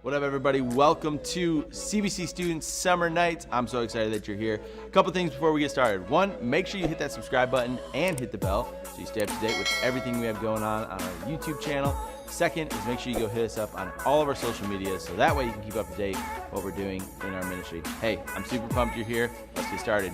What up, everybody? Welcome to CBC Students Summer Nights. I'm so excited that you're here. A couple things before we get started. One, make sure you hit that subscribe button and hit the bell so you stay up to date with everything we have going on our YouTube channel. Second is make sure you go hit us up on all of our social media so that way you can keep up to date what we're doing in our ministry. Hey, I'm super pumped you're here. Let's get started.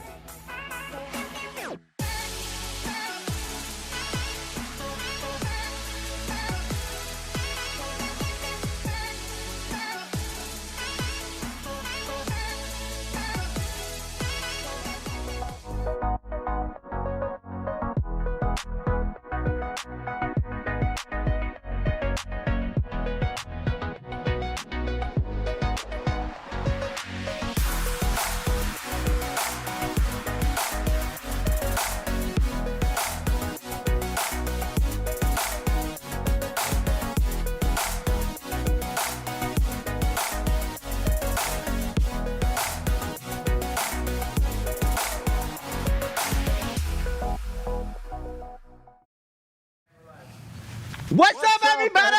What's up, everybody?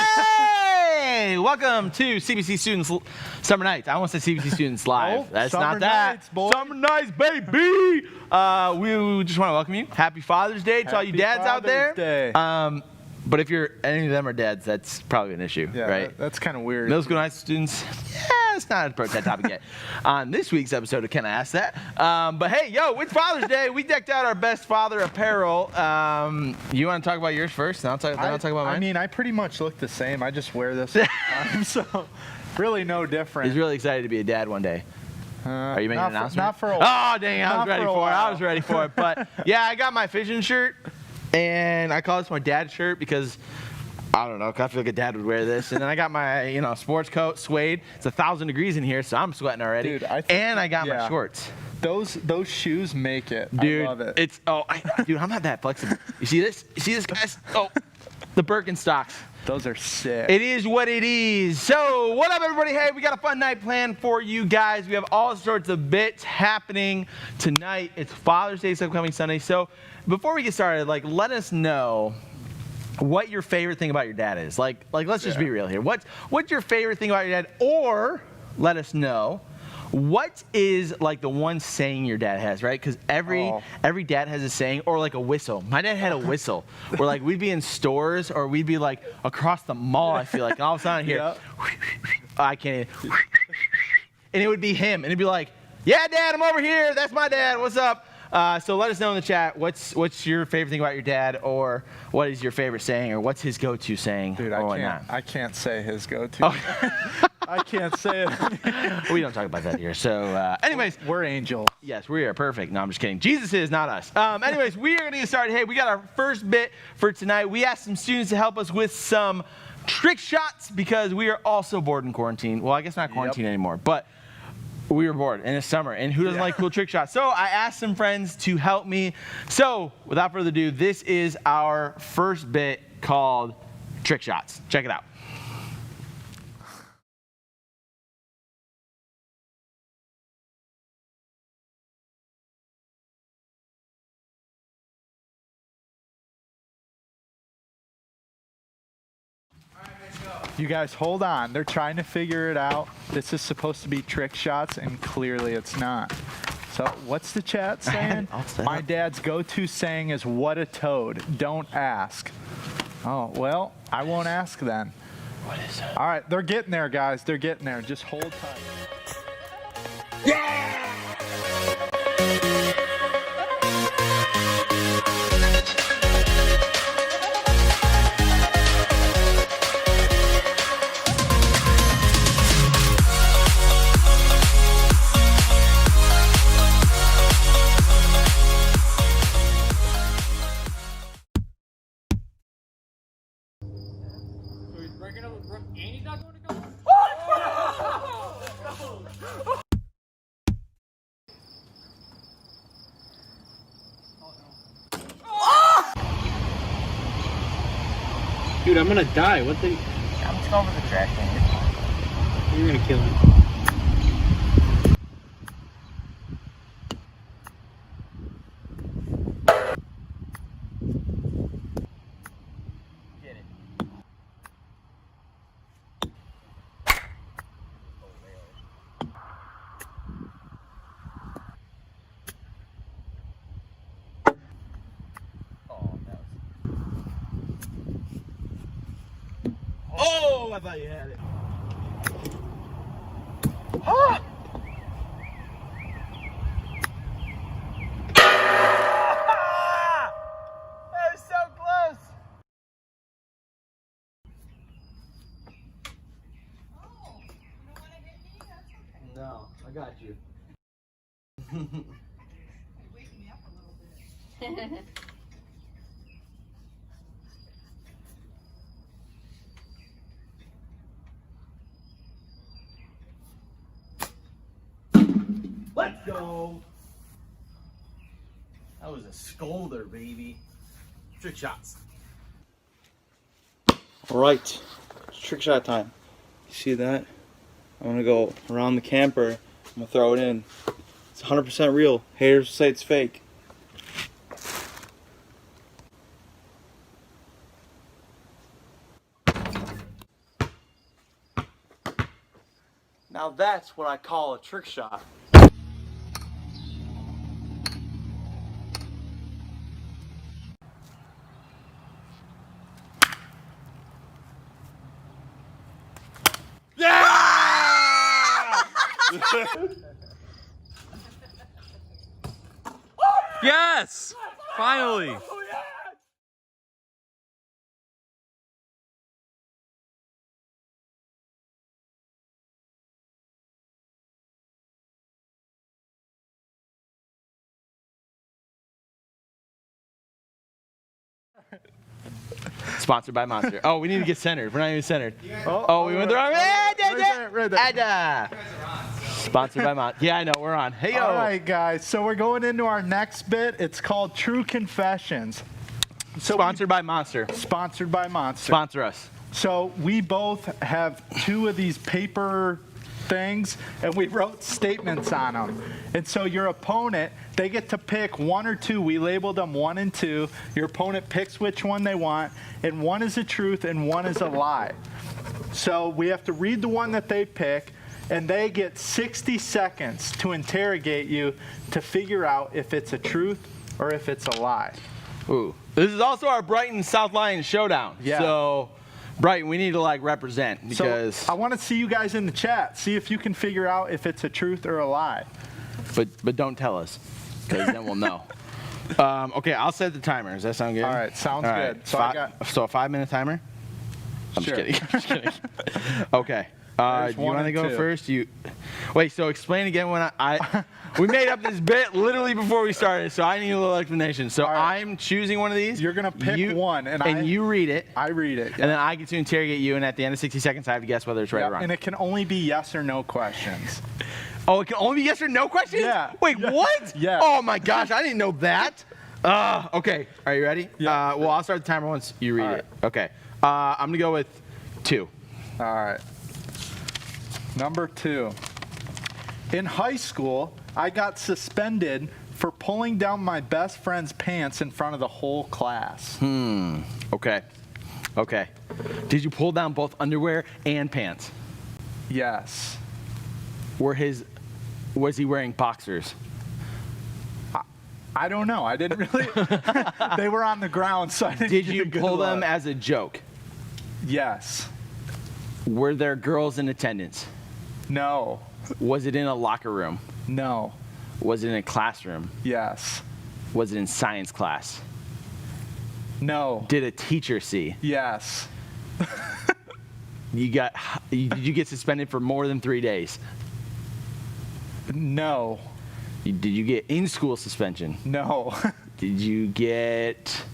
Welcome to CBC Students Summer Nights. I almost said CBC Students Live. Oh, that's Summer not that. Nights, boy. Summer Nights, baby. We just want to welcome you. Happy Father's Day to all you dads out there. Day. But if any of them are dads, that's probably an issue, right? That's kind of weird. Middle school high school students, it's not approach that topic yet. On this week's episode of Can I Ask That? But hey, it's Father's Day. We decked out our best father apparel. You want to talk about yours first? Then I'll talk about mine. I mean, I pretty much look the same. I just wear this all the time, so really no different. He's really excited to be a dad one day. Are you making an announcement? Not for a while. Oh, dang, I was ready for it. But yeah, I got my fishing shirt. And I call this my dad shirt because, I don't know, I feel like a dad would wear this. And then I got my, sports coat, suede. It's 1,000 degrees in here, so I'm sweating already. Dude, and I got my shorts. Those shoes make it. Dude, I love it. Dude, I'm not that flexible. You see this? You see this, guys? Oh, the Birkenstocks. Those are sick. It is what it is. So, what up, everybody? Hey, we got a fun night planned for you guys. We have all sorts of bits happening tonight. It's Father's Day, it's upcoming Sunday. So, before we get started, let us know what your favorite thing about your dad is. Let's just be real here. What's your favorite thing about your dad? Or let us know what is the one saying your dad has, right? Because every dad has a saying or a whistle. My dad had a whistle where we'd be in stores or we'd be across the mall, I feel like, and all of a sudden here, I can't even, and it would be him, and it'd be yeah, Dad, I'm over here. That's my dad. What's up? So let us know in the chat what's your favorite thing about your dad, or what is your favorite saying, or what's his go-to saying. Dude, I can't say his go-to. Oh. I can't say it. We don't talk about that here. So, anyways, we're angels. Yes, we are perfect. No, I'm just kidding. Jesus is, not us. Anyways, we are going to get started. Hey, we got our first bit for tonight. We asked some students to help us with some trick shots because we are also bored in quarantine. Well, I guess not quarantine anymore, but we were bored, and it's summer, and who doesn't like cool trick shots? So I asked some friends to help me. So without further ado, this is our first bit called Trick Shots. Check it out. You guys hold on. They're trying to figure it out. This is supposed to be trick shots, and clearly it's not. So what's the chat saying? My dad's go-to saying is, "What a toad. Don't ask." Oh, well, I won't ask then. What is it? All right, they're getting there, guys. They're getting there. Just hold tight. Yeah! Dude, I'm gonna die. What the? I'm just going for the trash can. You're fine. You're gonna kill me. Get it. Oh, that was. Oh, I thought you had it. Ah! That was so close. No, I got you. Let's go. That was a scolder, baby. Trick shots. All right, it's trick shot time. See that? I'm gonna go around the camper. I'm gonna throw it in. It's 100% real. Haters say it's fake. Now that's what I call a trick shot. Yeah! Yes! Finally! Sponsored by Monster. Oh, we need to get centered. We're not even centered. Oh, We went the wrong way. Right there. Sponsored by Monster. Yeah, I know. We're on. Hey, yo. All right, guys. So we're going into our next bit. It's called True Confessions. So Sponsored by Monster. Sponsored by Monster. Sponsor us. So we both have two of these paper things, and we wrote statements on them. And so your opponent, they get to pick one or two. We labeled them 1 and 2. Your opponent picks which one they want, and one is a truth and one is a lie. So we have to read the one that they pick, and they get 60 seconds to interrogate you to figure out if it's a truth or if it's a lie. Ooh. This is also our Brighton South Lions showdown. Yeah. So, Brighton, we need to represent because. So I want to see you guys in the chat. See if you can figure out if it's a truth or a lie. But don't tell us, because then we'll know. Okay, I'll set the timer. Does that sound good? All right, sounds All good. right. So I got. So a 5-minute timer? I'm Sure. just kidding. Okay. Do There's you one want to and go two. first? Wait. So explain again when we made up this bit literally before we started, so I need a little explanation. So right. I'm choosing one of these. You're gonna pick one, and you read it. I read it. And then I get to interrogate you, and at the end of 60 seconds, I have to guess whether it's right or wrong. And it can only be yes or no questions. Oh, it can only be yes or no questions? Yeah. Wait, Yeah. what? Yeah. Oh my gosh, I didn't know that. Okay, are you ready? Yeah. Well, I'll start the timer once you read All it. Okay. I'm gonna go with 2. All right. Number 2. In high school, I got suspended for pulling down my best friend's pants in front of the whole class. Okay. Okay. Did you pull down both underwear and pants? Yes. Was he wearing boxers? I don't know. I didn't really. They were on the ground, so I didn't Did get you a good pull them look. as a joke? Yes. Were there girls in attendance? No. Was it in a locker room? No. Was it in a classroom? Yes. Was it in science class? No. Did a teacher see? Yes. Did you get suspended for more than 3 days? No. Did you get in-school suspension? No. Did you get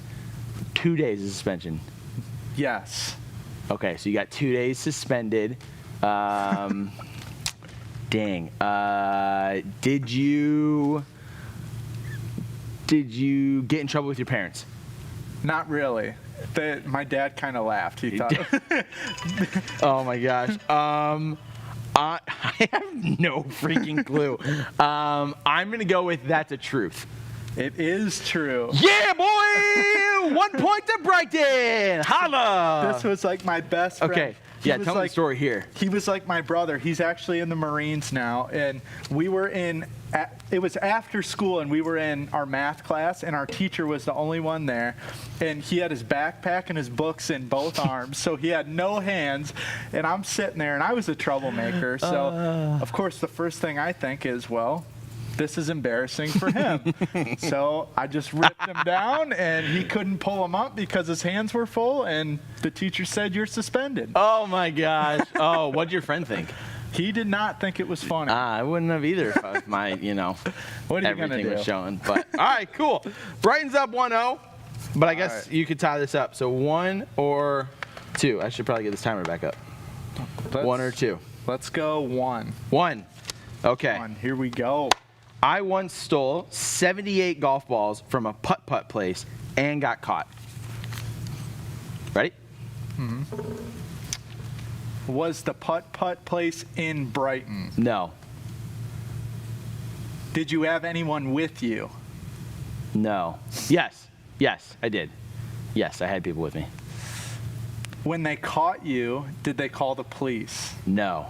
2 days of suspension? Yes. Okay, so you got 2 days suspended. Dang. Did you get in trouble with your parents? Not really. My dad kind of laughed. He thought. Oh my gosh. I have no freaking clue. I'm gonna go with that's a truth. It is true. Yeah, boy! 1 point to Brighton. Holla! This was like my best friend. Okay. He Yeah, was tell me the like- story here. He was like my brother. He's actually in the Marines now, and we were it was after school, and we were in our math class, and our teacher was the only one there, and he had his backpack and his books in both arms, so he had no hands, and I'm sitting there, and I was a troublemaker, so of course the first thing I think is, well, this is embarrassing for him. So I just ripped him down, and he couldn't pull him up because his hands were full, and the teacher said, "You're suspended." Oh my gosh. Oh, what'd your friend think? He did not think it was funny. I wouldn't have either if I was my, What are you gonna everything do? was showing. But all right, cool. Brighton's up 1-0, but I guess right. you could tie this up. So 1 or 2. I should probably get this timer back up. 1 or 2. Let's go 1. 1. Okay. 1. Here we go. I once stole 78 golf balls from a putt-putt place and got caught. Ready? Was the putt-putt place in Brighton? No. Did you have anyone with you? No. Yes. Yes, I did. Yes, I had people with me. When they caught you, did they call the police? No.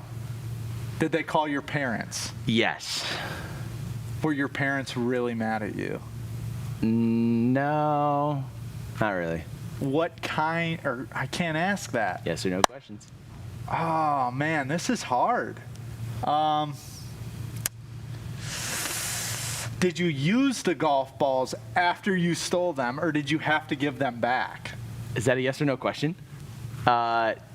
Did they call your parents? Yes. Were your parents really mad at you? No. Not really. What kind, or I can't ask that. Yes or no questions. Oh man, this is hard. Did you use the golf balls after you stole them, or did you have to give them back? Is that a yes or no question?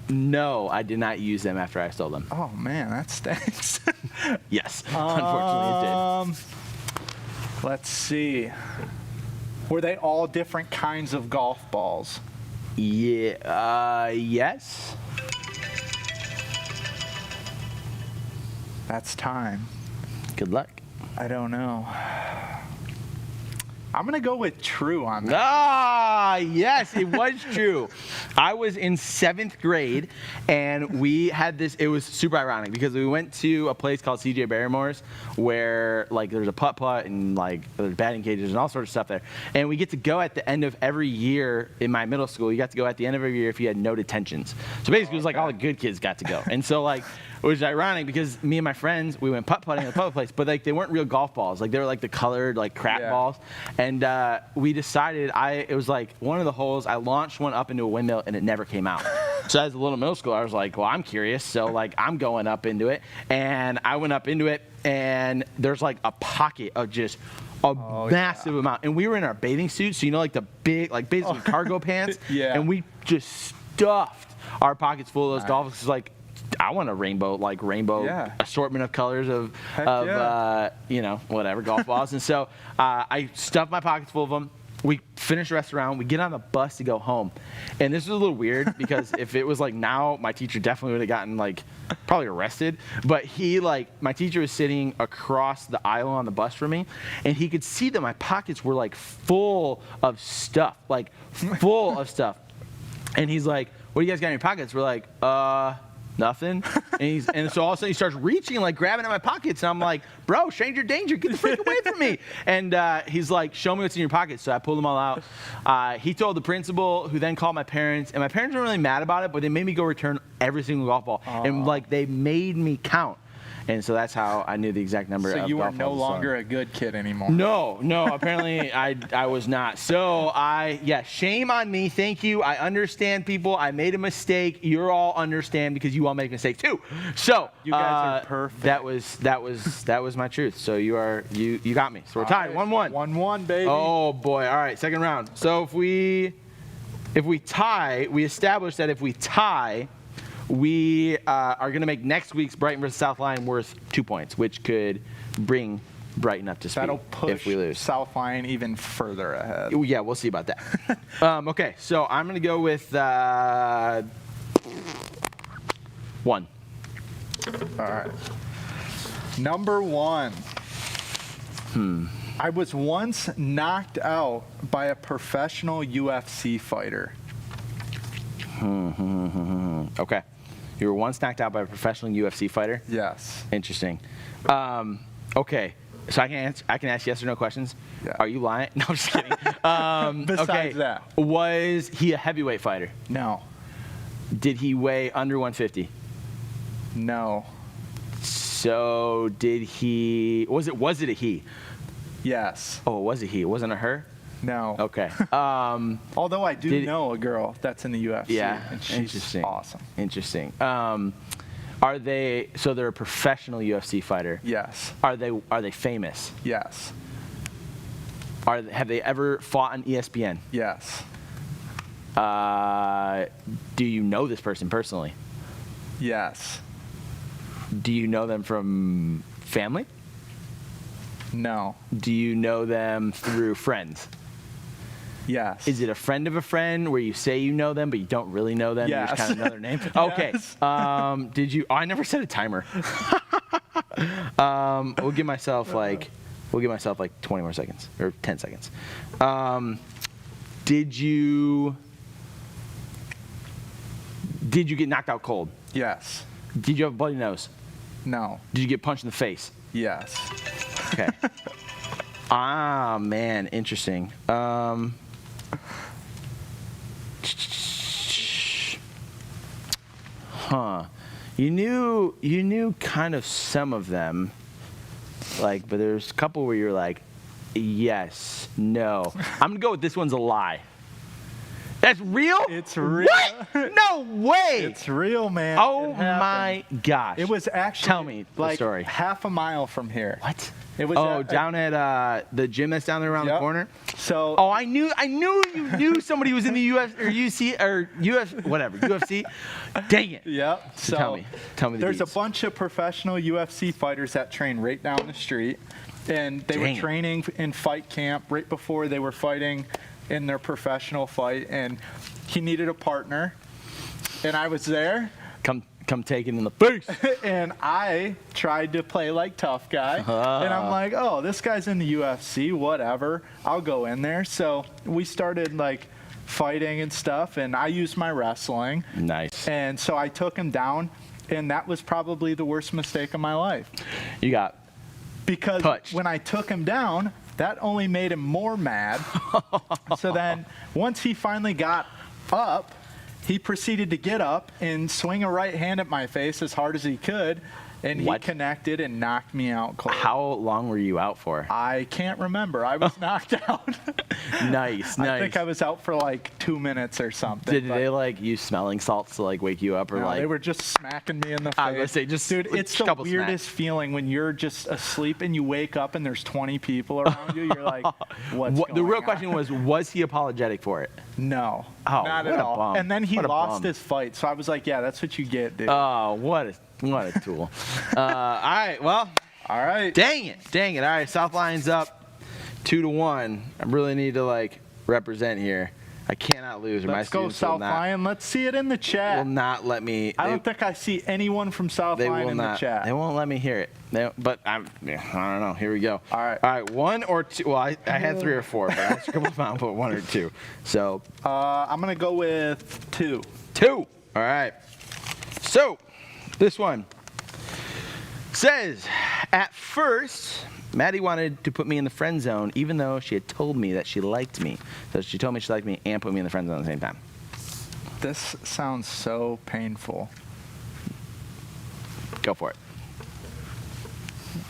No, I did not use them after I stole them. Oh man, that stinks. Yes, unfortunately it Let's see. Were they all different kinds of golf balls? did. Yeah, yes. That's time. Good luck. I don't know. I'm going to go with true on that. Ah, yes, it was true. I was in 7th grade, and we had this. It was super ironic because we went to a place called CJ Barrymore's, where like there's a putt-putt and like there's batting cages and all sorts of stuff there. And we get to go at the end of every year in my middle school. You got to go at the end of every year if you had no detentions. So basically, it was like all the good kids got to go. And so like. It was ironic because me and my friends, we went putt-putting at the putt place, but like they weren't real golf balls. Like they were like the colored like crap balls. And we decided it was like one of the holes, I launched one up into a windmill and it never came out. So as a little middle schooler, I was like, well, I'm curious. So like I'm going up into it. And I went up into it and there's like a pocket of just a massive amount. And we were in our bathing suits. So you know like the big, like basically cargo pants. Yeah. And we just stuffed our pockets full of those golf balls. Like, I want a rainbow assortment of colors of whatever golf balls. And so I stuffed my pockets full of them. We finish the restaurant. We get on the bus to go home. And this was a little weird because if it was like now, my teacher definitely would have gotten like probably arrested. But my teacher was sitting across the aisle on the bus from me, and he could see that my pockets were like full of stuff, like full of stuff. And he's like, "What do you guys got in your pockets?" We're like, Nothing. And so all of a sudden he starts reaching, like grabbing at my pockets. And I'm like, bro, stranger danger, get the freak away from me. And he's like, show me what's in your pockets. So I pulled them all out. He told the principal, who then called my parents. And my parents weren't really mad about it, but they made me go return every single golf ball. And like they made me count. And so that's how I knew the exact number of golf balls. So you were no longer a good kid anymore. No, apparently I was not. So shame on me. Thank you. I understand, people. I made a mistake. You're all understand because you all make mistakes too. So you guys are perfect. That was my truth. So you got me. So we're tied. 1-1. 1-1, baby. Oh boy. All right, second round. So if we tie, we established that if we tie, we are going to make next week's Brighton versus South line worth 2 points, which could bring Brighton up to speed. That'll push if we lose. South line even further ahead. Yeah, we'll see about that. Okay, so I'm going to go with 1. All right. Number 1. I was once knocked out by a professional UFC fighter. Okay. You were once knocked out by a professional UFC fighter? Yes. Interesting. Okay. So I can ask yes or no questions? Yeah. Are you lying? No, I'm just kidding. Besides that. Was he a heavyweight fighter? No. Did he weigh under 150? No. So was it a he? Yes. Oh, was it he? It wasn't a her? No. Okay. Although I do know a girl that's in the UFC. Yeah. And she's Interesting. awesome. Interesting. So they're a professional UFC fighter? Yes. Are they famous? Yes. Have they ever fought on ESPN? Yes. Do you know this person personally? Yes. Do you know them from family? No. Do you know them through friends? Yes. Is it a friend of a friend where you say you know them, but you don't really know them? Yes. You just kind of know their name? Yes. Okay. Did you? Oh, I never set a timer. We'll give myself like 20 more seconds or 10 seconds. Did you get knocked out cold? Yes. Did you have a bloody nose? No. Did you get punched in the face? Yes. Okay. Man, interesting. You knew kind of some of them, but there's a couple where you're like, yes, no. I'm gonna go with this one's a lie. That's real? It's real. What? No way. It's real, man. Oh my gosh. It was actually Tell me the like story. half a mile from here. What? It was down at the gym that's down there around the corner. So I knew you knew somebody who was in the UFC. Dang it. Yep. So tell me the there's deets. a bunch of professional UFC fighters that train right down the street, and they were training in fight camp right before they were fighting in their professional fight, and he needed a partner, and I was there. Come take it in the face. And I tried to play like tough guy. And I'm like, oh, this guy's in the UFC, whatever. I'll go in there. So we started fighting and stuff, and I used my wrestling. Nice. And so I took him down, and that was probably the worst mistake of my life. You got Because touched. When I took him down, that only made him more mad. So then once he finally got up, he proceeded to get up and swing a right hand at my face as hard as he could, and he connected and knocked me out cold. How long were you out for? I can't remember. I was knocked out. Nice. I think I was out for 2 minutes or something. Did they use smelling salts to wake you up, or No, they were just smacking me in the face. I was gonna say, just dude, a it's the couple weirdest feeling when you're just asleep and you wake up and there's 20 people around you. You're like, what's going on? The real question was he apologetic for it? No, Oh, not what at a all. bum. And then he What a lost bum. his fight, so I was like, yeah, that's what you get, dude. Oh, what a tool. All right, well, All right. dang it. All right, South Lion's up 2-1. I really need to represent here. I cannot lose. Or my Let's go, students will South not, Lion. Let's see it in the will chat. not let me. I don't think I see anyone from South They Lion will in not. the chat. They won't let me hear it. But I don't know. Here we go. All right. All right. 1 or 2. Well, I had 3 or 4, but I scribbled them out and put 1 or 2. So I'm going to go with 2. 2. All right. So This one says, at first, Maddie wanted to put me in the friend zone, even though she had told me that she liked me. So she told me she liked me and put me in the friend zone at the same time. This sounds so painful. Go for it.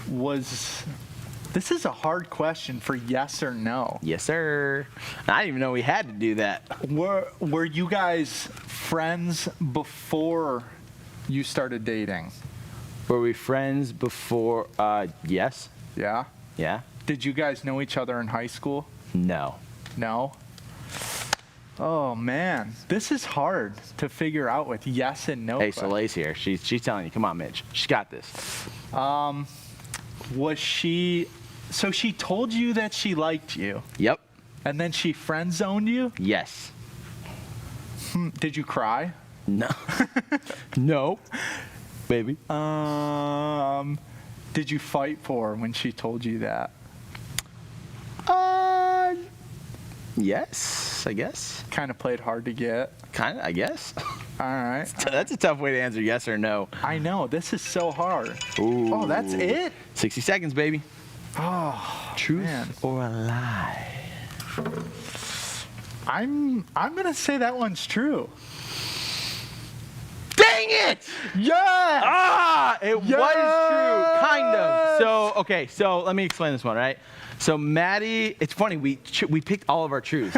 This is a hard question for yes or no. Yes, sir. I didn't even know we had to do that. Were you guys friends before you started dating? Were we friends before? Yes. Yeah? Yeah. Did you guys know each other in high school? No. No? Oh, man. This is hard to figure out with yes and no. Hey, questions. Soleil's here. She's telling you. Come on, Mitch. She's got this. Was she... So she told you that she liked you, Yep. and then she friend zoned you? Yes. Did you cry? No. No. Baby. Did you fight for her when she told you that? Yes, I guess. Kind of played hard to get. Kind of, I guess. All right. That's a tough way to answer yes or no. I know. This is so hard. Ooh. Oh, that's it? 60 seconds, baby. Oh, Truth man. or a lie? I'm gonna say that one's true. Dang it! Yes! Ah, it was Yes! true, kind of. So, okay, so let me explain this one, right? So Maddie, it's funny, we picked all of our truths.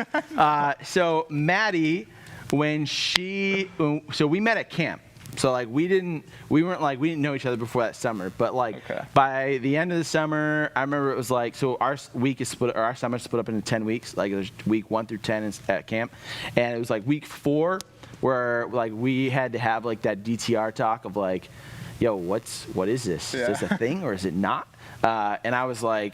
So Maddie, so we met at camp. So like we didn't know each other before that summer, but like by the end of the summer, I remember it was like, so our summer split up into 10 weeks. Like it was week 1 through 10 at camp, and it was like week 4 where like we had to have like that DTR talk of like, yo, what is this? Yeah. Is this a thing or is it not? And I was like,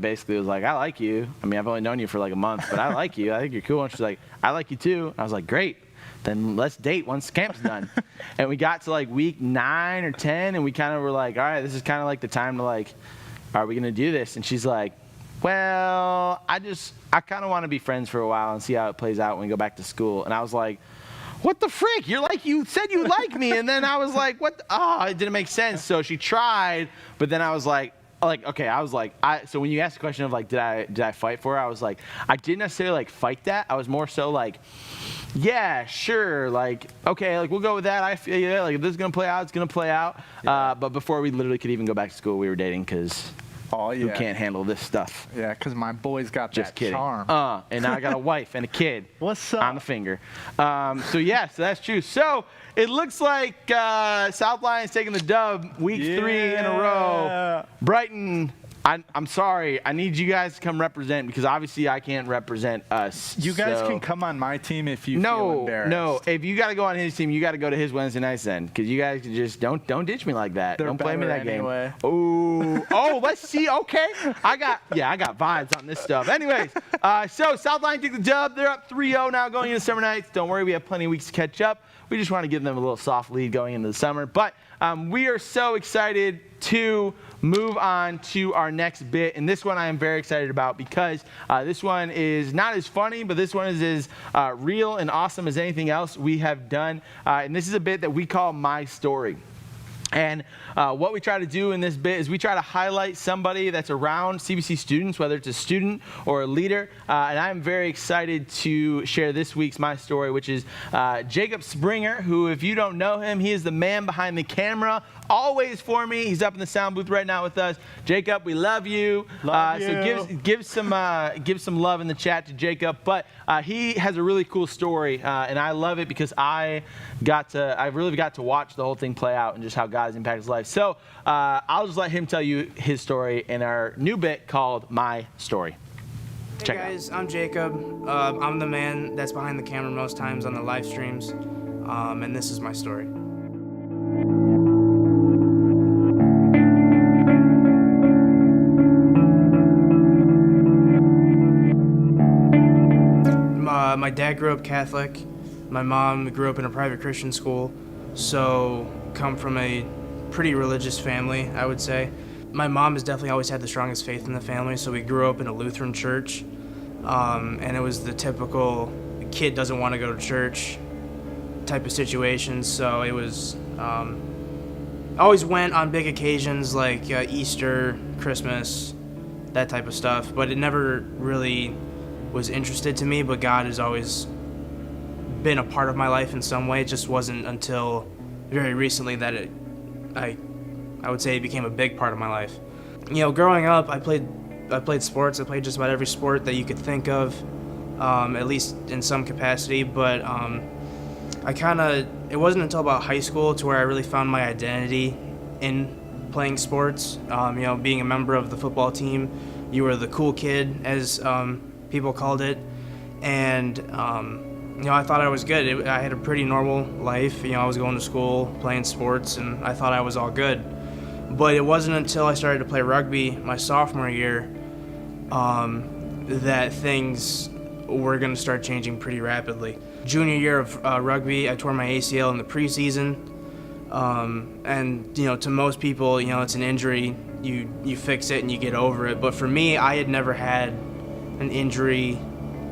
basically was like, I like you. I mean, I've only known you for like a month, but I like you. I think you're cool. And she's like, I like you too. I was like, great. Then let's date once camp's done. And we got to like week 9 or 10, and we kind of were like, all right, this is kind of like the time to like, are we gonna do this? And she's like, well, I kind of want to be friends for a while and see how it plays out when we go back to school. And I was like, what the frick? You said you like me, and then I was like, what? It didn't make sense. So she tried, but then I was like, okay, so when you asked the question of like, did I fight for her? I was like, I didn't necessarily like fight that. I was more so like, yeah, sure, like, okay, like we'll go with that. I feel you. Like if this is gonna play out, it's gonna play out. Yeah. But before we literally could even go back to school, we were dating because who can't handle this stuff? Yeah, because my boy's got Just that kidding. charm. And now I got a wife and a kid. What's up? On the finger. So that's true. So it looks like South Lion's taking the dub week 3 in a row. Brighton, I'm sorry. I need you guys to come represent because obviously I can't represent us. You guys can come on my team if you feel embarrassed. No. If you got to go on his team, you got to go to his Wednesday nights then because you guys can just don't ditch me like that. They're don't play me that anyway. game. Oh, let's see. Okay. I got vibes on this stuff. Anyways, so South Line took the dub. They're up 3-0 now going into summer nights. Don't worry, we have plenty of weeks to catch up. We just want to give them a little soft lead going into the summer. But we are so excited to move on to our next bit. And this one I am very excited about because this one is not as funny, but this one is as real and awesome as anything else we have done. And this is a bit that we call My Story. And what we try to do in this bit is we try to highlight somebody that's around CBC students, whether it's a student or a leader. And I'm very excited to share this week's My Story, which is Jacob Springer, who, if you don't know him, he is the man behind the camera, always for me. He's up in the sound booth right now with us. Jacob, we love you. So give some love in the chat to Jacob. But he has a really cool story, and I love it because I really got to watch the whole thing play out and just how God's impacted his life. So I'll just let him tell you his story in our new bit called My Story. Hey guys, I'm Jacob. I'm the man that's behind the camera most times on the live streams, and this is my story. My dad grew up Catholic. My mom grew up in a private Christian school, so come from a pretty religious family, I would say. My mom has definitely always had the strongest faith in the family, so we grew up in a Lutheran church, and it was the typical kid doesn't want to go to church type of situation, so it was I always went on big occasions like Easter, Christmas, that type of stuff, but it never really was interested to me. But God has always been a part of my life in some way. It just wasn't until very recently that I would say it became a big part of my life. You know, growing up, I played sports. I played just about every sport that you could think of, at least in some capacity. But it wasn't until about high school to where I really found my identity in playing sports. You know, being a member of the football team, you were the cool kid, as people called it, and you know, I thought I was good. I had a pretty normal life. You know, I was going to school, playing sports, and I thought I was all good. But it wasn't until I started to play rugby my sophomore year that things were going to start changing pretty rapidly. Junior year of rugby, I tore my ACL in the preseason. And, you know, to most people, you know, it's an injury. You fix it and you get over it. But for me, I had never had an injury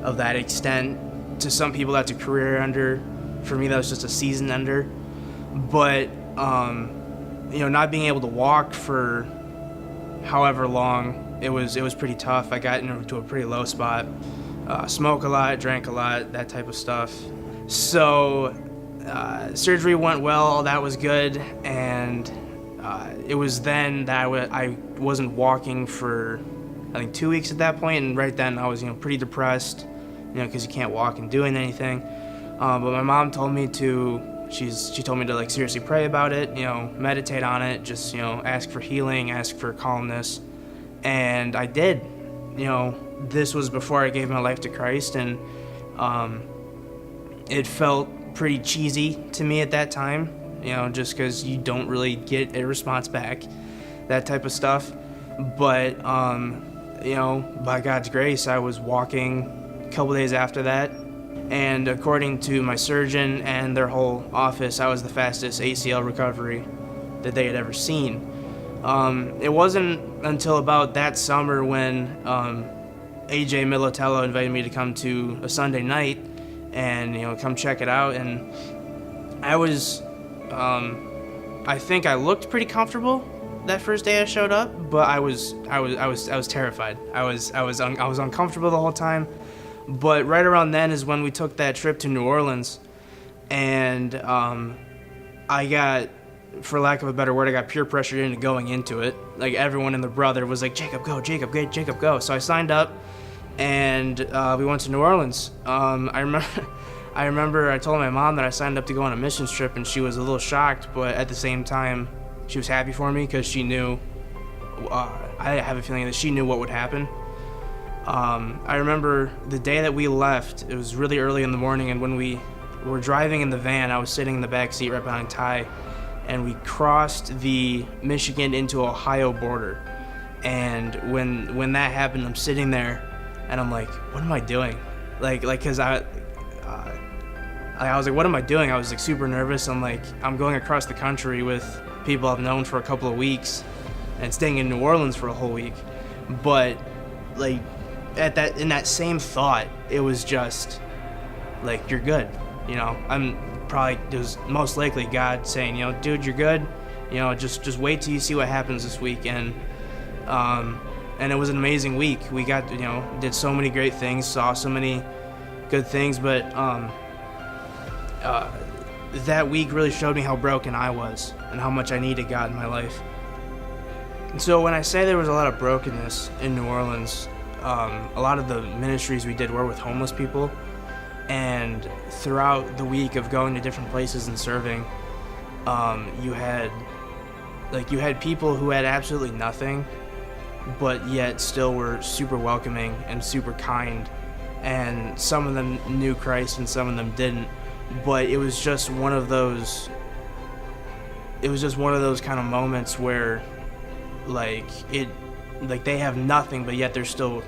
of that extent. To some people, that's a career ender. For me, that was just a season ender. But, you know, not being able to walk for however long, it was pretty tough. I got into a pretty low spot. Smoke a lot, drank a lot, that type of stuff. So surgery went well, all that was good, and it was then that I wasn't walking for, I think, 2 weeks at that point, and right then I was, you know, pretty depressed, you know, because you can't walk and do anything. But my mom told me she told me to, like, seriously pray about it, you know, meditate on it, just, you know, ask for healing, ask for calmness, and I did. You know, this was before I gave my life to Christ, and it felt pretty cheesy to me at that time, you know, just because you don't really get a response back, that type of stuff. But, you know, by God's grace, I was walking a couple days after that, and according to my surgeon and their whole office, I was the fastest ACL recovery that they had ever seen. It wasn't until about that summer when AJ Militello invited me to come to a Sunday night and, you know, come check it out. And I was, I think I looked pretty comfortable that first day I showed up, but I was terrified. I was uncomfortable the whole time. But right around then is when we took that trip to New Orleans, and I got, for lack of a better word, I got peer pressured into going into it. Like, everyone and their brother was like, Jacob, go, Jacob, go, Jacob, go. So I signed up, and we went to New Orleans. I remember I told my mom that I signed up to go on a missions trip, and she was a little shocked, but at the same time, she was happy for me because she knew, I have a feeling that she knew what would happen. I remember the day that we left, it was really early in the morning, and when we were driving in the van, I was sitting in the back seat right behind Ty, and we crossed the Michigan into Ohio border. And when that happened, I'm sitting there, and I'm like, what am I doing? Cause I was like, what am I doing? I was like super nervous. I'm like, I'm going across the country with people I've known for a couple of weeks, and staying in New Orleans for a whole week. But like, in that same thought, it was just like, you're good, you know. It was most likely God saying, you know, dude, you're good, you know, just wait till you see what happens this week. And it was an amazing week. We got, you know, did so many great things, saw so many good things, but that week really showed me how broken I was and how much I needed God in my life. And so when I say there was a lot of brokenness in New Orleans, a lot of the ministries we did were with homeless people, and throughout the week of going to different places and serving, you had people who had absolutely nothing, but yet still were super welcoming and super kind, and some of them knew Christ and some of them didn't, but it was just one of those kind of moments where they have nothing, but yet they're still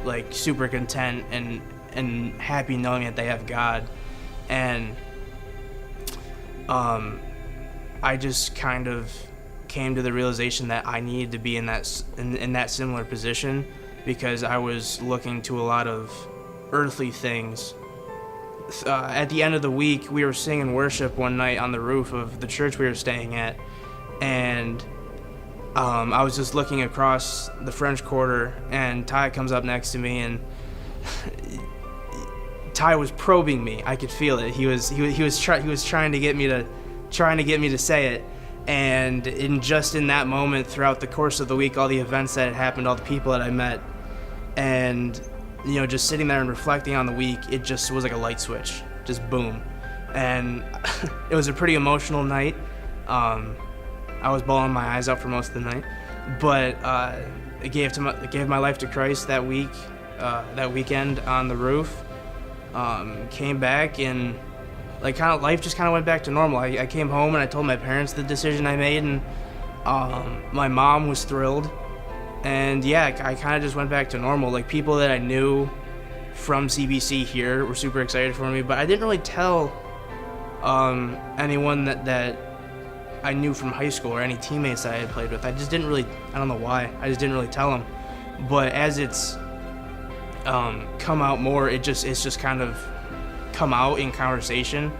like super content and happy knowing that they have God. And I just kind of came to the realization that I needed to be in that similar position, because I was looking to a lot of earthly things at the end of the week, we were singing worship one night on the roof of the church we were staying at, and I was just looking across the French Quarter, and Ty comes up next to me, and Ty was probing me. I could feel it. He was trying to get me to say it, and in that moment, throughout the course of the week, all the events that had happened, all the people that I met, and just sitting there and reflecting on the week, it just was like a light switch, just boom, and it was a pretty emotional night. I was bawling my eyes out for most of the night, but I gave my life to Christ that weekend on the roof. Came back, and life just kind of went back to normal. I came home and I told my parents the decision I made, and my mom was thrilled. And yeah, I kind of just went back to normal. Like, people that I knew from CBC here were super excited for me, but I didn't really tell anyone that I knew from high school or any teammates that I had played with. I don't know why, I just didn't really tell them. But as it's come out more, it's just kind of come out in conversation,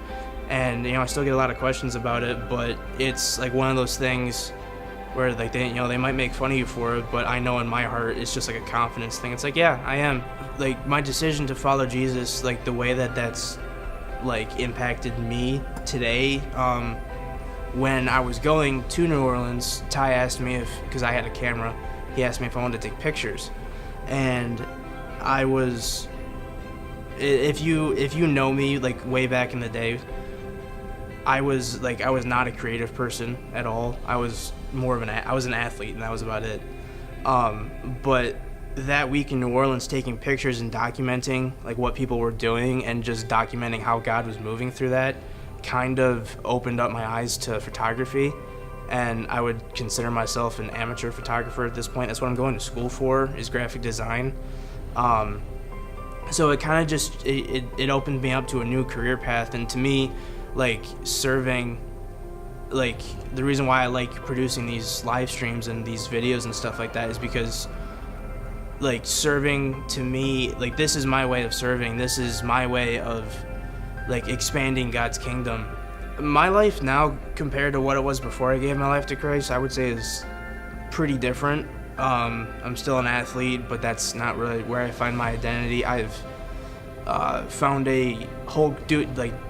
and I still get a lot of questions about it, but it's like one of those things where they might make fun of you for it, but I know in my heart it's just like a confidence thing. It's like, yeah, I am. Like, my decision to follow Jesus, like the way that's like impacted me today, when I was going to New Orleans, Ty asked me because I had a camera, he asked me if I wanted to take pictures, and I was, if you know me, like, way back in the day, I was not a creative person at all. I was more of I was an athlete, and that was about it. But that week in New Orleans, taking pictures and documenting like what people were doing, and just documenting how God was moving through that, kind of opened up my eyes to photography. And I would consider myself an amateur photographer at this point. That's what I'm going to school for, is graphic design. So it kind of just it opened me up to a new career path. And to me, like, serving, like, the reason why I like producing these live streams and these videos and stuff like that is because, like, serving, to me, like, this is my way of serving. This is my way of, like, expanding God's kingdom. My life now, compared to what it was before I gave my life to Christ, I would say is pretty different. I'm still an athlete, but that's not really where I find my identity. I've found a whole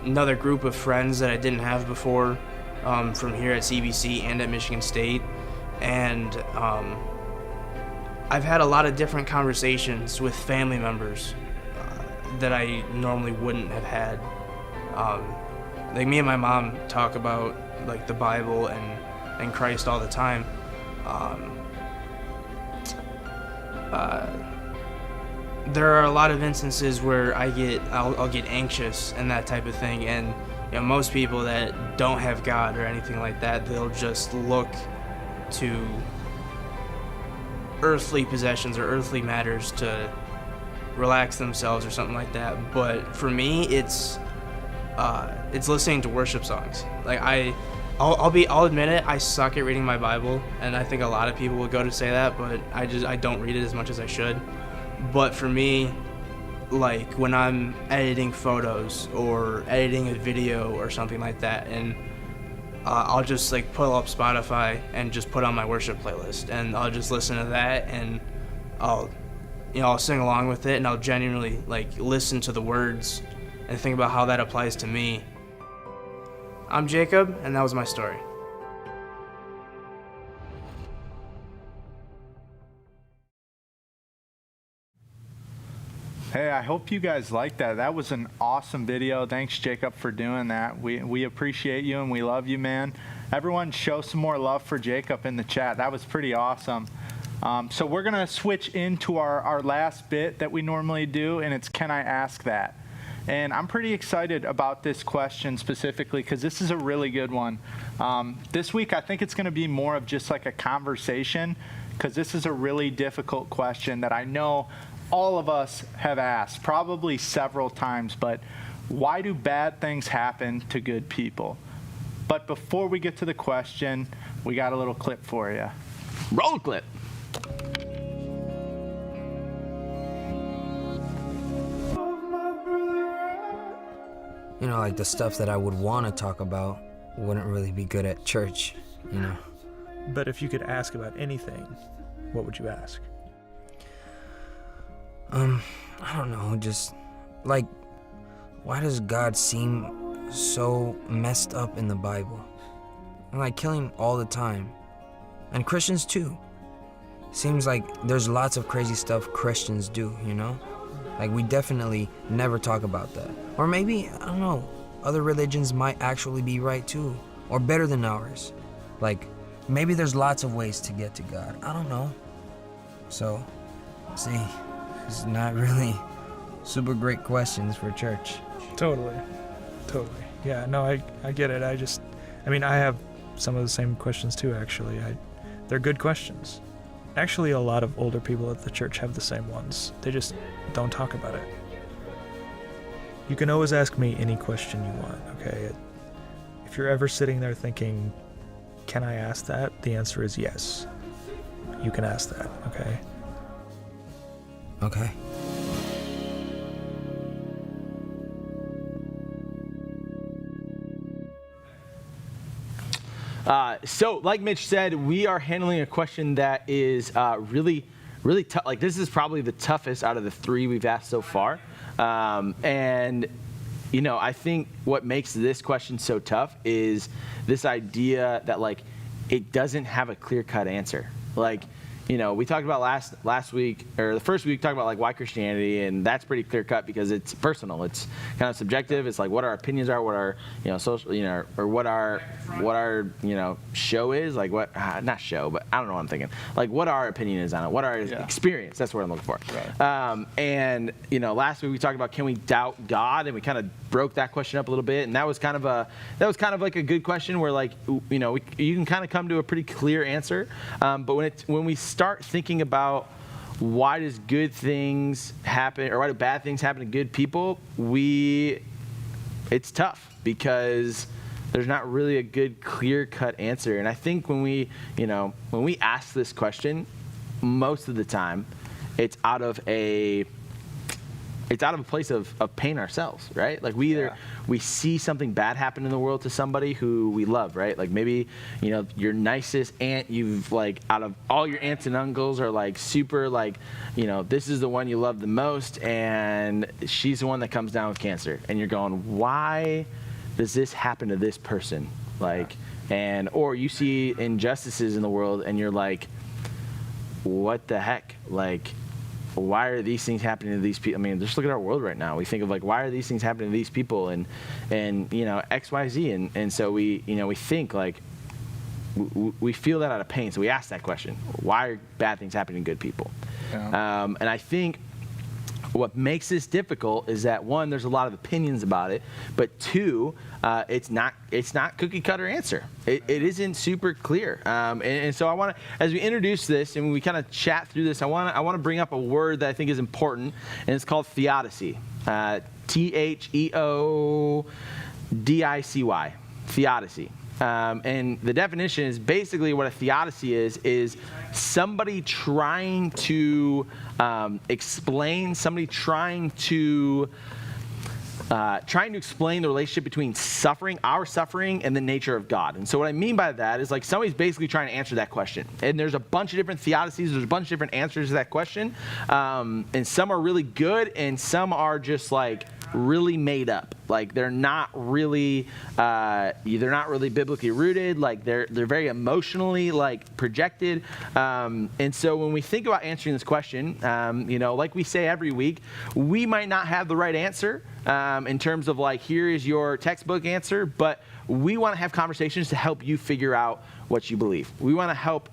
another group of friends that I didn't have before, from here at CBC and at Michigan State, and I've had a lot of different conversations with family members that I normally wouldn't have had. Like, me and my mom talk about, like, the Bible and Christ all the time. There are a lot of instances where I'll get anxious and that type of thing, and most people that don't have God or anything like that, they'll just look to earthly possessions or earthly matters to relax themselves or something like that. But for me, it's listening to worship songs. Like, I'll admit it, I suck at reading my Bible, and I think a lot of people will go to say that, but I don't read it as much as I should. But for me, like, when I'm editing photos or editing a video or something like that, and I'll just, like, pull up Spotify and just put on my worship playlist, and I'll just listen to that, and I'll sing along with it, and I'll genuinely, like, listen to the words and think about how that applies to me. I'm Jacob, and that was my story. Hey, I hope you guys liked that. That was an awesome video. Thanks, Jacob, for doing that. We appreciate you, and we love you, man. Everyone show some more love for Jacob in the chat. That was pretty awesome. So we're going to switch into our last bit that we normally do, and it's Can I Ask That? And I'm pretty excited about this question specifically because this is a really good one. This week, I think it's going to be more of just like a conversation, because this is a really difficult question that I know all of us have asked, probably several times, but why do bad things happen to good people? But before we get to the question, we got a little clip for you. Roll clip. like the stuff that I would want to talk about wouldn't really be good at church, But if you could ask about anything, what would you ask? I don't know, just like, why does God seem so messed up in the Bible? And like killing all the time. And Christians too. Seems like there's lots of crazy stuff Christians do, Like we definitely never talk about that. Or maybe, I don't know, other religions might actually be right too. Or better than ours. Like, maybe there's lots of ways to get to God. I don't know. So, see, it's not really super great questions for church. Totally. Yeah, no, I get it. I have some of the same questions too, actually. They're good questions. Actually, a lot of older people at the church have the same ones. They just don't talk about it. You can always ask me any question you want, okay? If you're ever sitting there thinking, can I ask that? The answer is yes. You can ask that, okay? Okay. So, like Mitch said, we are handling a question that is really tough. Like, this is probably the toughest out of the 3 we've asked so far. And, I think what makes this question so tough is this idea that, like, it doesn't have a clear-cut answer. Like, we talked about last week, or the first week, talked about like why Christianity, and that's pretty clear cut because it's personal. It's kind of subjective. It's like what our opinions are, what our social, or what our show is, like what not show, but I don't know what I'm thinking. Like what our opinion is on it, what our experience. That's what I'm looking for. Right. And last week we talked about can we doubt God, and we kind of broke that question up a little bit, and that was kind of like a good question where like you can kind of come to a pretty clear answer, but when we start thinking about why does good things happen or why do bad things happen to good people, it's tough because there's not really a good clear-cut answer. And I think when we ask this question, most of the time it's out of a place of pain ourselves, right? Like we see something bad happen in the world to somebody who we love, right? Like maybe, your nicest aunt, you've like, out of all your aunts and uncles are like super like, this is the one you love the most, and she's the one that comes down with cancer. And you're going, why does this happen to this person? Like, or you see injustices in the world and you're like, what the heck? Like, why are these things happening to these people? I mean, just look at our world right now. We think of like, why are these things happening to these people, and X, Y, Z, and so we think like we feel that out of pain. So we ask that question: why are bad things happening to good people? Yeah. And I think what makes this difficult is that, one, there's a lot of opinions about it, but two, it's not cookie cutter answer. It isn't super clear. And so I want to, as we introduce this and we kind of chat through this, I want to bring up a word that I think is important, and it's called theodicy. Theodicy. Theodicy. And the definition is basically what a theodicy is somebody trying to explain, somebody trying to explain the relationship between our suffering, and the nature of God. And so what I mean by that is like somebody's basically trying to answer that question. And there's a bunch of different theodicies, there's a bunch of different answers to that question. And some are really good, and some are just like really made up. Like they're not really biblically rooted. Like they're very emotionally like projected. And so when we think about answering this question, like we say every week, we might not have the right answer in terms of like, here is your textbook answer, but we want to have conversations to help you figure out what you believe. We want to help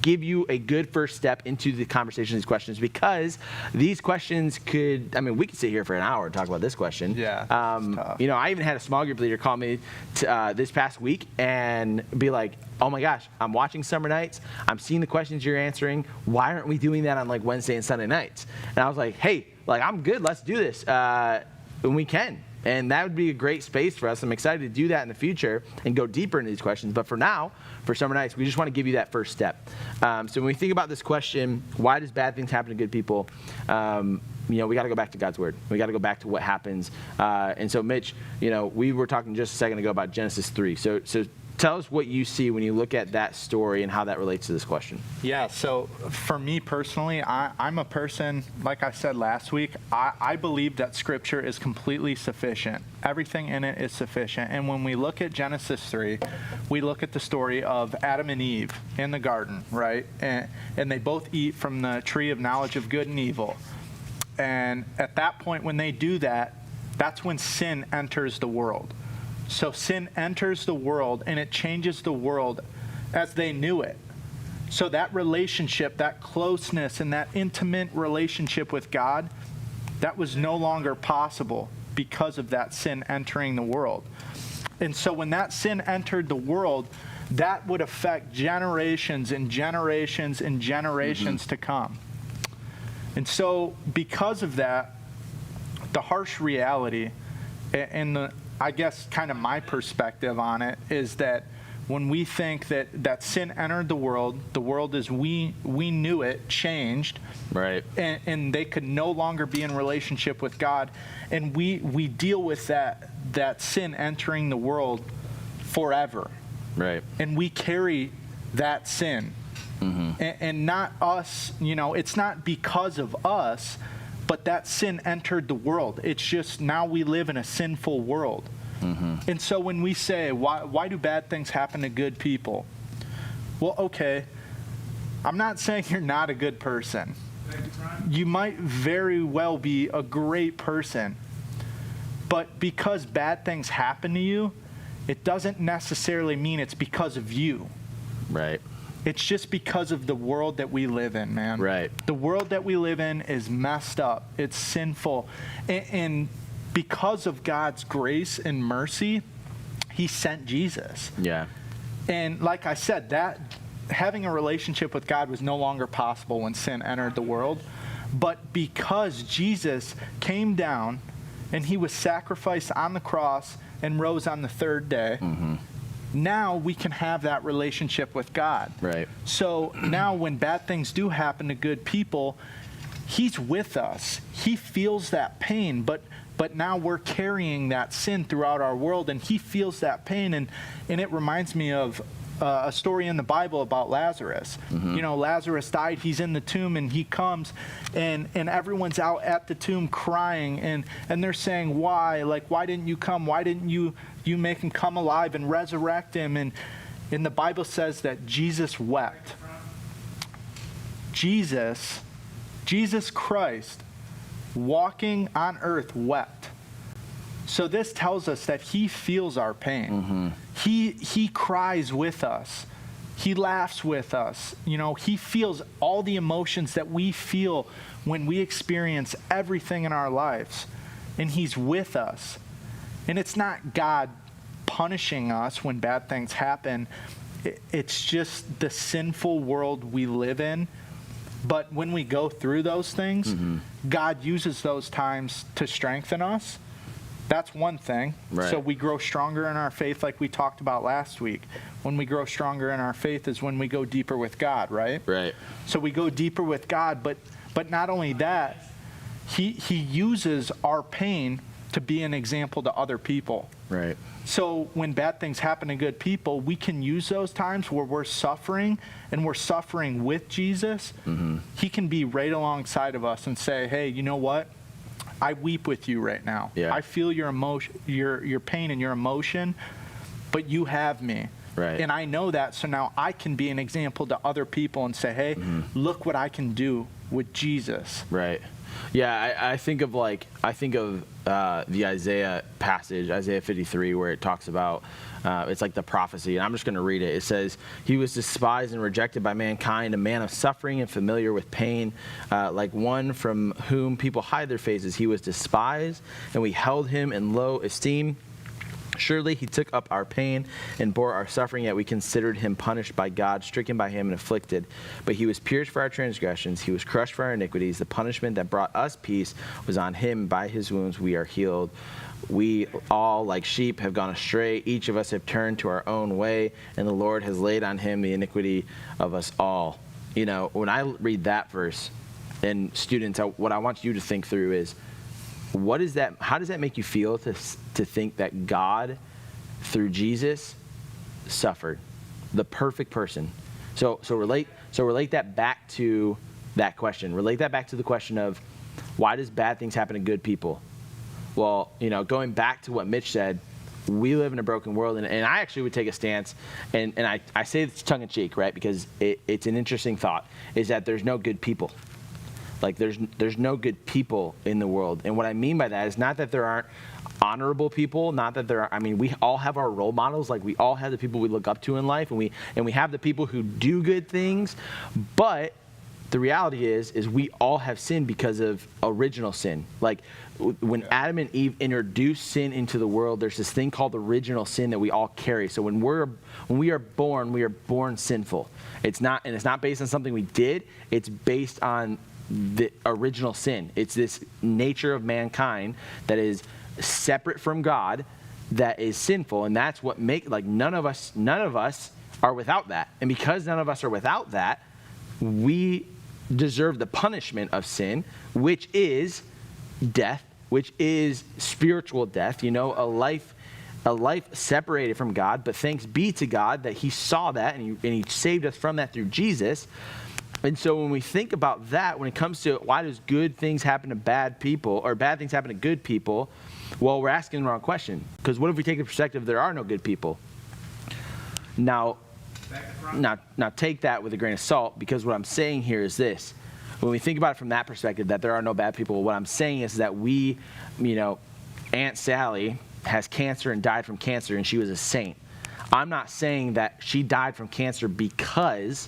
give you a good first step into the conversation of these questions, because these questions we could sit here for an hour and talk about this question. Yeah. I even had a small group leader call me this past week and be like, oh my gosh, I'm watching Summer Nights. I'm seeing the questions you're answering. Why aren't we doing that on like Wednesday and Sunday nights? And I was like, hey, like I'm good. Let's do this. And we can. And that would be a great space for us. I'm excited to do that in the future and go deeper into these questions. But for now, for Summer Nights, we just want to give you that first step. So when we think about this question, why does bad things happen to good people? we got to go back to God's word. We got to go back to what happens. And so, Mitch, we were talking just a second ago about Genesis 3. So tell us what you see when you look at that story and how that relates to this question. Yeah, so for me personally, I'm a person, like I said last week, I believe that Scripture is completely sufficient. Everything in it is sufficient. And when we look at Genesis 3, we look at the story of Adam and Eve in the garden, right? And they both eat from the tree of knowledge of good and evil. And at that point, when they do that, that's when sin enters the world. So sin enters the world, and it changes the world as they knew it. So that relationship, that closeness, and that intimate relationship with God, that was no longer possible because of that sin entering the world. And so when that sin entered the world, that would affect generations and generations and generations to come. And so because of that, the harsh reality and I guess kind of my perspective on it is that when we think that sin entered the world as we knew it changed, right? And they could no longer be in relationship with God, and we deal with that sin entering the world forever, right? And we carry that sin, and not us. It's not because of us. But that sin entered the world. It's just now we live in a sinful world. And so when we say, why do bad things happen to good people? Well, okay, I'm not saying you're not a good person. You might very well be a great person. But because bad things happen to you, it doesn't necessarily mean it's because of you. Right. It's just because of the world that we live in, man. Right. The world that we live in is messed up. It's sinful. And because of God's grace and mercy, he sent Jesus. Yeah. And like I said, that having a relationship with God was no longer possible when sin entered the world. But because Jesus came down and he was sacrificed on the cross and rose on the third day, now we can have that relationship with God. Right. So now when bad things do happen to good people, he's with us. He feels that pain, but now we're carrying that sin throughout our world, and he feels that pain. And it reminds me of a story in the Bible about Lazarus. Lazarus died. He's in the tomb, and he comes, and everyone's out at the tomb crying, and they're saying, why? Like, why didn't you come? Why didn't you make him come alive and resurrect him? And the Bible says that Jesus wept. Jesus Christ, walking on earth, wept. So this tells us that he feels our pain. He cries with us. He laughs with us. He feels all the emotions that we feel when we experience everything in our lives. And he's with us. And it's not God punishing us when bad things happen. It's just the sinful world we live in. But when we go through those things, God uses those times to strengthen us. That's one thing. Right. So we grow stronger in our faith like we talked about last week. When we grow stronger in our faith is when we go deeper with God, right? Right. So we go deeper with God, but not only that, he uses our pain to be an example to other people. Right. So when bad things happen to good people, we can use those times where we're suffering and we're suffering with Jesus. He can be right alongside of us and say, hey, you know what? I weep with you right now. Yeah. I feel your emotion, your pain and your emotion, but you have me. Right. And I know that, so now I can be an example to other people and say, hey, look what I can do with Jesus. Right. Yeah, I think of the Isaiah passage, Isaiah 53, where it talks about, it's like the prophecy, and I'm just going to read it. It says, he was despised and rejected by mankind, a man of suffering and familiar with pain, like one from whom people hide their faces. He was despised, and we held him in low esteem. Surely he took up our pain and bore our suffering, yet we considered him punished by God, stricken by him and afflicted. But he was pierced for our transgressions, he was crushed for our iniquities. The punishment that brought us peace was on him. By his wounds we are healed. We all, like sheep, have gone astray. Each of us have turned to our own way, and the Lord has laid on him the iniquity of us all. When I read that verse, and students, what I want you to think through is, how does that make you feel to think that God, through Jesus, suffered, the perfect person? So relate that back to that question. Relate that back to the question of, why does bad things happen to good people? Well, going back to what Mitch said, we live in a broken world, and I actually would take a stance, and I say this tongue-in-cheek, right, because it's an interesting thought, is that there's no good people. Like, there's no good people in the world. And what I mean by that is not that there aren't honorable people, not that there are, we all have our role models, like we all have the people we look up to in life, and we have the people who do good things, but the reality is we all have sinned because of original sin. Like, when Adam and Eve introduced sin into the world, there's this thing called original sin that we all carry. So when we are born sinful. It's not based on something we did. It's based on the original sin. It's this nature of mankind that is separate from God, that is sinful, and that's what none of us are without that. And because none of us are without that, we deserve the punishment of sin, which is death, which is spiritual death, a life separated from God. But thanks be to God that he saw that and he saved us from that through Jesus. And so when we think about that, when it comes to why does good things happen to bad people or bad things happen to good people, well, we're asking the wrong question. Because what if we take the perspective there are no good people? Now take that with a grain of salt, because what I'm saying here is this. When we think about it from that perspective, that there are no bad people, what I'm saying is that Aunt Sally has cancer and died from cancer, and she was a saint. I'm not saying that she died from cancer because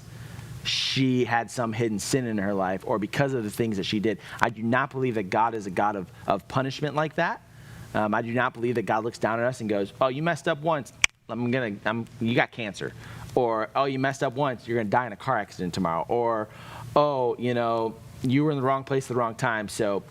she had some hidden sin in her life or because of the things that she did. I do not believe that God is a God of punishment like that. I do not believe that God looks down at us and goes, oh, you messed up once, you got cancer. Or, oh, you messed up once, you're going to die in a car accident tomorrow. Or, oh, you were in the wrong place at the wrong time, so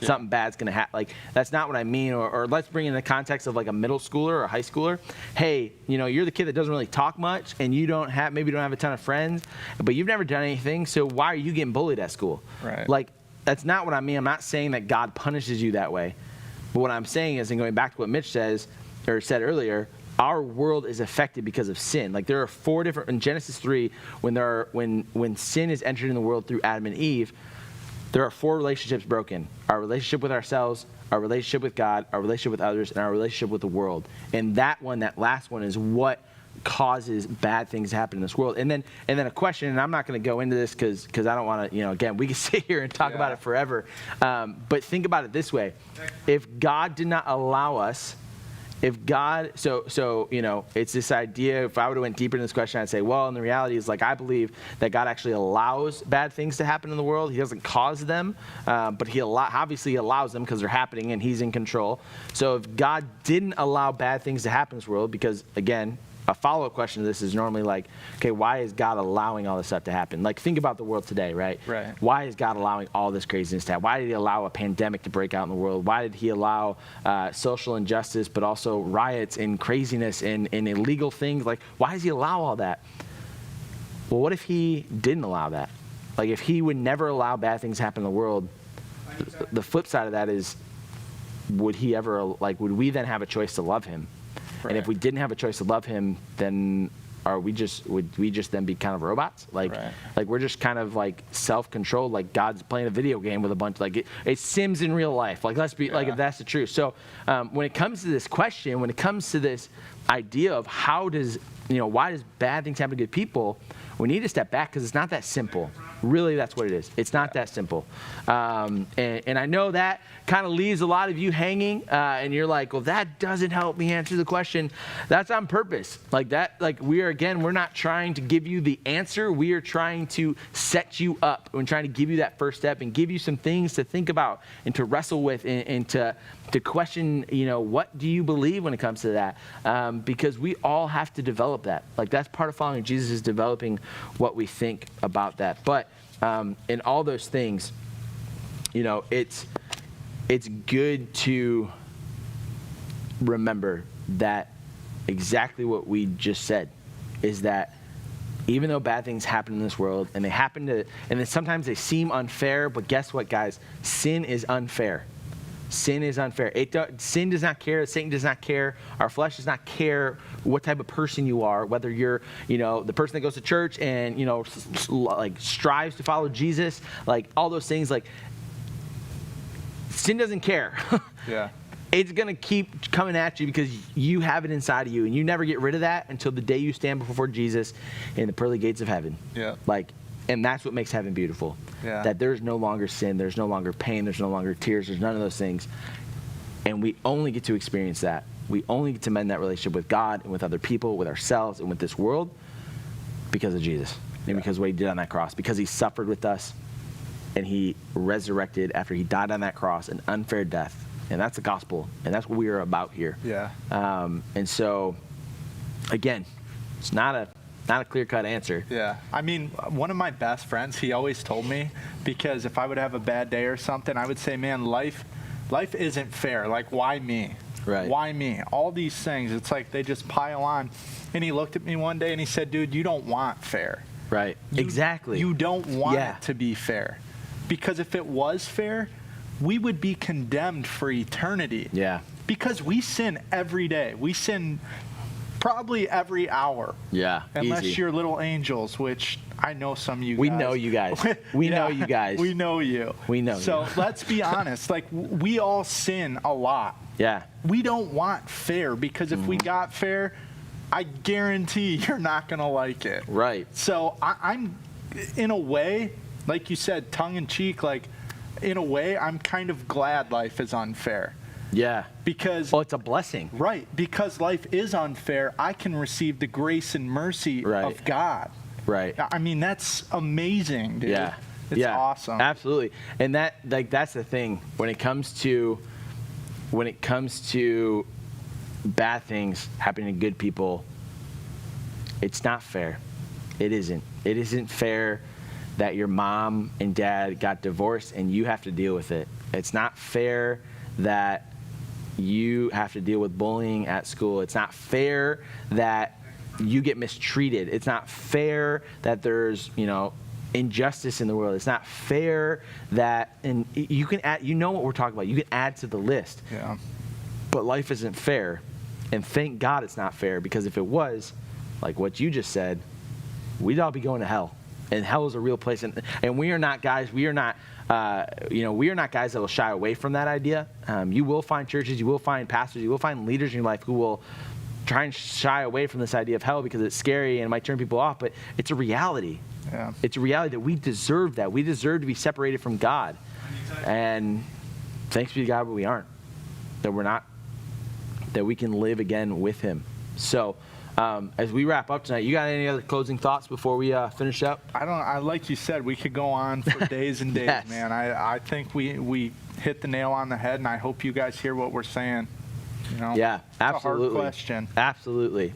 something bad's going to happen. That's not what I mean. Or let's bring in the context of a middle schooler or a high schooler. Hey, you're the kid that doesn't really talk much, and maybe don't have a ton of friends, but you've never done anything, so why are you getting bullied at school? Right. That's not what I mean. I'm not saying that God punishes you that way. But what I'm saying is, and going back to what Mitch said earlier, our world is affected because of sin. There are 4 different, in Genesis 3, when sin is entered in the world through Adam and Eve, there are 4 relationships broken. Our relationship with ourselves, our relationship with God, our relationship with others, and our relationship with the world. And that last one is what causes bad things to happen in this world. And then a question, and I'm not going to go into this because I don't want to, again, we can sit here and talk about it forever. But think about it this way. If God did not allow us, it's this idea, if I would have went deeper into this question, I'd say, well, and the reality is, I believe that God actually allows bad things to happen in the world. He doesn't cause them, but he obviously allows them because they're happening and he's in control. So if God didn't allow bad things to happen in this world, because, again, a follow-up question to this is normally okay, why is God allowing all this stuff to happen? Think about the world today, right? Right. Why is God allowing all this craziness to happen? Why did he allow a pandemic to break out in the world? Why did he allow social injustice, but also riots and craziness and illegal things? Why does he allow all that? Well, what if he didn't allow that? If he would never allow bad things to happen in the world, the flip side of that is, would we then have a choice to love him? Right. And if we didn't have a choice to love him, then would we just then be kind of robots? We're just kind of self-controlled, God's playing a video game with a bunch, it's Sims in real life. Let's be, if that's the truth. So when it comes to this question, when it comes to this idea of why does bad things happen to good people, we need to step back because it's not that simple. Really, that's what it is. It's not that simple. And I know that kind of leaves a lot of you hanging, and you're like, well, that doesn't help me answer the question. That's on purpose. We're not trying to give you the answer. We are trying to set you up. We're trying to give you that first step and give you some things to think about and to wrestle with and to question, what do you believe when it comes to that? Because we all have to develop that. That's part of following Jesus, is developing what we think about that. But in all those things, it's good to remember that exactly what we just said is that even though bad things happen in this world, and and then sometimes they seem unfair, but guess what, guys? Sin is unfair. Sin is unfair. Sin does not care. Satan does not care. Our flesh does not care what type of person you are, whether you're, the person that goes to church and, like strives to follow Jesus, like all those things. Like, sin doesn't care. Yeah. It's going to keep coming at you because you have it inside of you, and you never get rid of that until the day you stand before Jesus in the pearly gates of heaven. Yeah. And that's what makes heaven beautiful. Yeah. That there's no longer sin, there's no longer pain, there's no longer tears, there's none of those things. And we only get to experience that. We only get to mend that relationship with God and with other people, with ourselves, and with this world because of Jesus. And because of what he did on that cross. Because he suffered with us, and he resurrected after he died on that cross, an unfair death. And that's the gospel, and that's what we are about here. Yeah. And so, again, it's not a clear-cut answer. Yeah. I mean, one of my best friends, he always told me, because if I would have a bad day or something, I would say, man, life isn't fair. Like, why me? Right. Why me? All these things, it's like they just pile on. And he looked at me one day and he said, dude, you don't want fair. Right. Exactly. You don't want it to be fair. Because if it was fair, we would be condemned for eternity. Yeah. Because we sin every day. We sin probably every hour. Yeah. Unless easy. you're little angels, which I know some of you guys. We know you guys. We know you guys. We know you. We know so you. let's be honest. Like, we all sin a lot. Yeah. We don't want fair, because if we got fair, I guarantee you're not going to like it. Right. So I'm, in a way, like you said, tongue in cheek, like, in a way, I'm kind of glad life is unfair. Yeah. Because it's a blessing. Right. Because life is unfair, I can receive the grace and mercy of God. Right. I mean, that's amazing, dude. Yeah. It's awesome. Absolutely. And that's the thing. When it comes to bad things happening to good people, it's not fair. It isn't. It isn't fair that your mom and dad got divorced and you have to deal with it. It's not fair that you have to deal with bullying at school. It's not fair that you get mistreated. It's not fair that there's, injustice in the world. It's not fair that, and you can add, what we're talking about. You can add to the list. Yeah. But life isn't fair. And thank God it's not fair, because if it was, like what you just said, we'd all be going to hell. And hell is a real place. And we are not guys, we are not guys that will shy away from that idea. You will find churches, you will find pastors, you will find leaders in your life who will try and shy away from this idea of hell because it's scary and it might turn people off, but it's a reality. Yeah. It's a reality that we deserve that. We deserve to be separated from God. And thanks be to God, but we aren't. That we're not. That we can live again with him. So, as we wrap up tonight, you got any other closing thoughts before we finish up? I like you said, we could go on for days and days, Yes. man. I think we hit the nail on the head, and I hope you guys hear what we're saying. Yeah, absolutely. It's a hard question. Absolutely.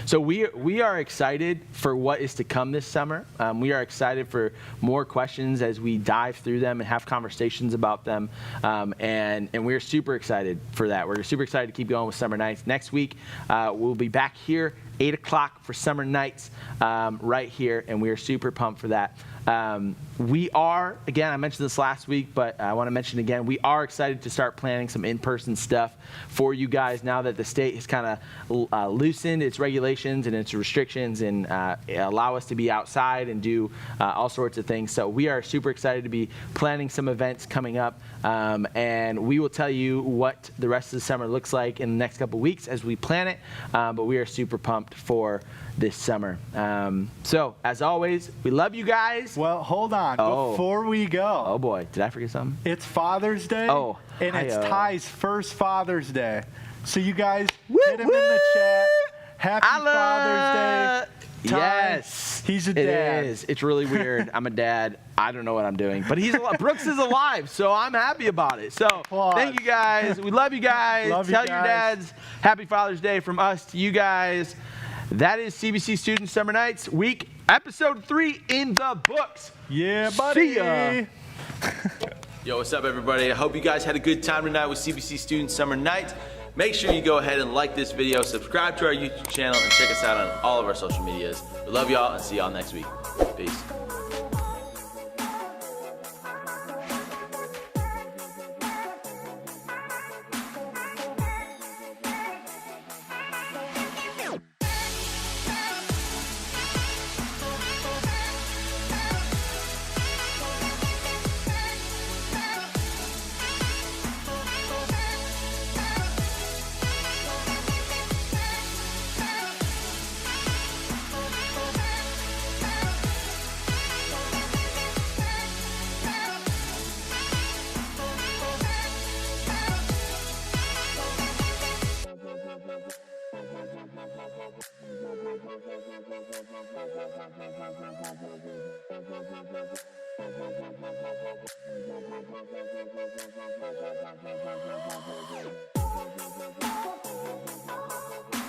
So we are excited for what is to come this summer. We are excited for more questions as we dive through them and have conversations about them. And we're super excited for that. We're super excited to keep going with Summer Nights. Next week, we'll be back here, 8 o'clock for Summer Nights right here, and we are super pumped for that. We are, again, I mentioned this last week, but I want to mention again, we are excited to start planning some in-person stuff for you guys now that the state has kind of loosened its regulations and its restrictions and allow us to be outside and do all sorts of things. So we are super excited to be planning some events coming up, and we will tell you what the rest of the summer looks like in the next couple weeks as we plan it, but we are super pumped for this summer. So, as always, we love you guys. Well, hold on. Before we go. Oh, boy. Did I forget something? It's Father's Day. Oh, and it's Ty's first Father's Day. So you guys Woo, hit him in the chat. Happy Father's Day. Ty, Yes. He's a dad. It is. It's really weird. I'm a dad. I don't know what I'm doing. But Brooks is alive, so I'm happy about it. So thank you guys. We love you guys. Tell your dads Happy Father's Day from us to you guys. That is CBC Student Summer Nights Week, Episode 3 in the books. Yeah, buddy. See ya. Yo, what's up, everybody? I hope you guys had a good time tonight with CBC Student Summer Nights. Make sure you go ahead and like this video, subscribe to our YouTube channel, and check us out on all of our social medias. We love y'all and see y'all next week. Peace. Thank you.